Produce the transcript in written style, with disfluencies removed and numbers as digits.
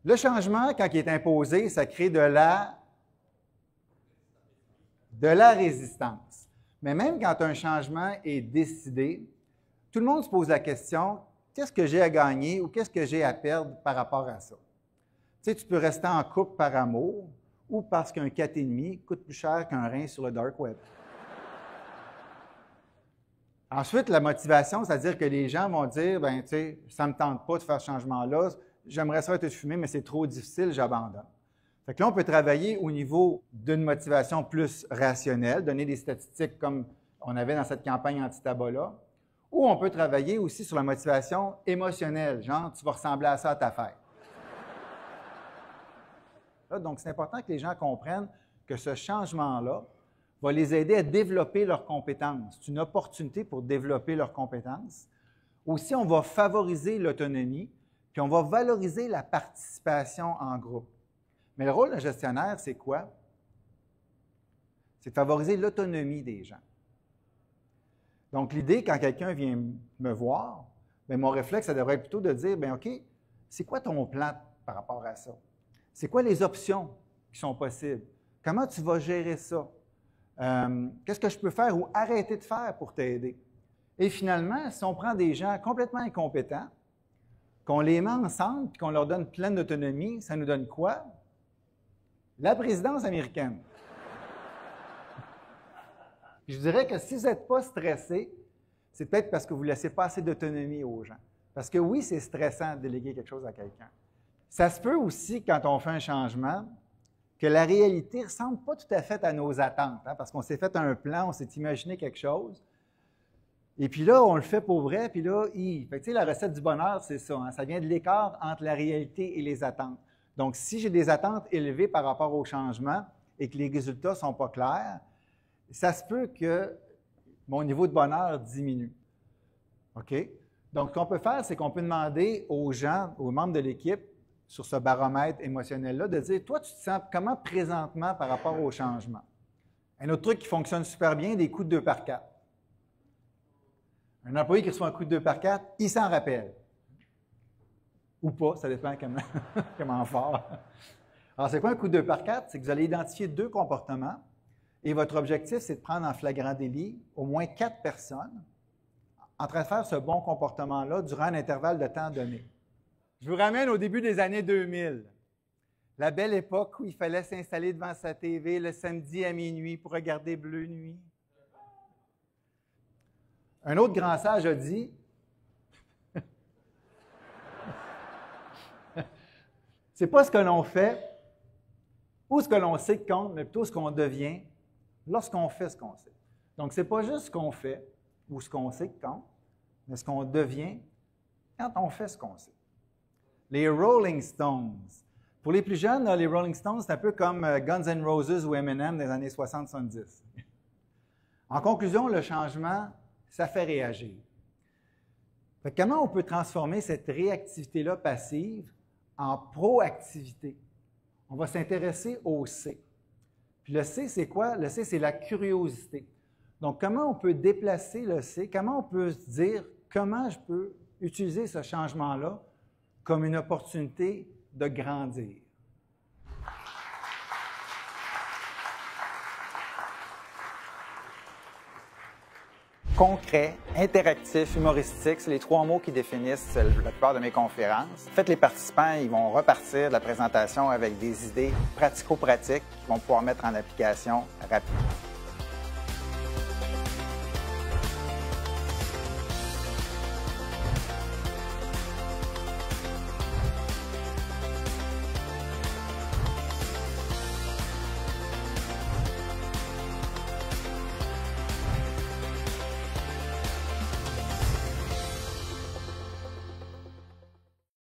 Le changement, quand il est imposé, ça crée de la résistance. Mais même quand un changement est décidé, tout le monde se pose la question, qu'est-ce que j'ai à gagner ou qu'est-ce que j'ai à perdre par rapport à ça? Tu sais, tu peux rester en couple par amour ou parce qu'un 4,5 coûte plus cher qu'un rein sur le dark web. Ensuite, la motivation, c'est-à-dire que les gens vont dire, ben tu sais, ça ne me tente pas de faire ce changement-là, j'aimerais ça être fumé, mais c'est trop difficile, j'abandonne. Fait que là, on peut travailler au niveau d'une motivation plus rationnelle, donner des statistiques comme on avait dans cette campagne anti-tabac-là, ou on peut travailler aussi sur la motivation émotionnelle, genre, tu vas ressembler à ça à ta fête. Là, donc, c'est important que les gens comprennent que ce changement-là va les aider à développer leurs compétences. C'est une opportunité pour développer leurs compétences. Aussi, on va favoriser l'autonomie, puis on va valoriser la participation en groupe. Mais le rôle d'un gestionnaire, c'est quoi? C'est de favoriser l'autonomie des gens. Donc, l'idée, quand quelqu'un vient me voir, bien, mon réflexe, ça devrait être plutôt de dire, bien, OK, c'est quoi ton plan par rapport à ça? C'est quoi les options qui sont possibles? Comment tu vas gérer ça? Qu'est-ce que je peux faire ou arrêter de faire pour t'aider? Et finalement, si on prend des gens complètement incompétents, qu'on les met ensemble et qu'on leur donne pleine d'autonomie, ça nous donne quoi? La présidence américaine. Je dirais que si vous n'êtes pas stressé, c'est peut-être parce que vous ne laissez pas assez d'autonomie aux gens. Parce que oui, c'est stressant de déléguer quelque chose à quelqu'un. Ça se peut aussi, quand on fait un changement, que la réalité ne ressemble pas tout à fait à nos attentes, hein, parce qu'on s'est fait un plan, on s'est imaginé quelque chose, et puis là, on le fait pour vrai, puis là, Fait que, la recette du bonheur, c'est ça, hein, ça vient de l'écart entre la réalité et les attentes. Donc, si j'ai des attentes élevées par rapport au changement et que les résultats ne sont pas clairs, ça se peut que mon niveau de bonheur diminue. OK? Donc, ce qu'on peut faire, c'est qu'on peut demander aux gens, aux membres de l'équipe, sur ce baromètre émotionnel-là, de dire, toi, tu te sens comment présentement par rapport au changement? Un autre truc qui fonctionne super bien, des coups de 2 par 4. Un employé qui reçoit un coup de 2 par 4, il s'en rappelle. Ou pas, ça dépend comment fort. Alors, c'est quoi un coup de 2 par 4? C'est que vous allez identifier 2 comportements et votre objectif, c'est de prendre en flagrant délit au moins 4 personnes en train de faire ce bon comportement-là durant un intervalle de temps donné. Je vous ramène au début des années 2000, la belle époque où il fallait s'installer devant sa TV le samedi à minuit pour regarder Bleu Nuit. Un autre grand sage a dit, c'est pas ce que l'on fait ou ce que l'on sait qui compte, mais plutôt ce qu'on devient lorsqu'on fait ce qu'on sait. Donc, ce n'est pas juste ce qu'on fait ou ce qu'on sait qui compte, mais ce qu'on devient quand on fait ce qu'on sait. Les Rolling Stones. Pour les plus jeunes, les Rolling Stones, c'est un peu comme Guns N' Roses ou Eminem des années 60-70. En conclusion, le changement, ça fait réagir. Fait que comment on peut transformer cette réactivité-là passive en proactivité? On va s'intéresser au C. Puis le C, c'est quoi? Le C, c'est la curiosité. Donc, comment on peut déplacer le C? Comment on peut se dire, comment je peux utiliser ce changement-là comme une opportunité de grandir? Concret, interactif, humoristique, c'est les 3 mots qui définissent la plupart de mes conférences. En fait, les participants, ils vont repartir de la présentation avec des idées pratico-pratiques qu'ils vont pouvoir mettre en application rapidement.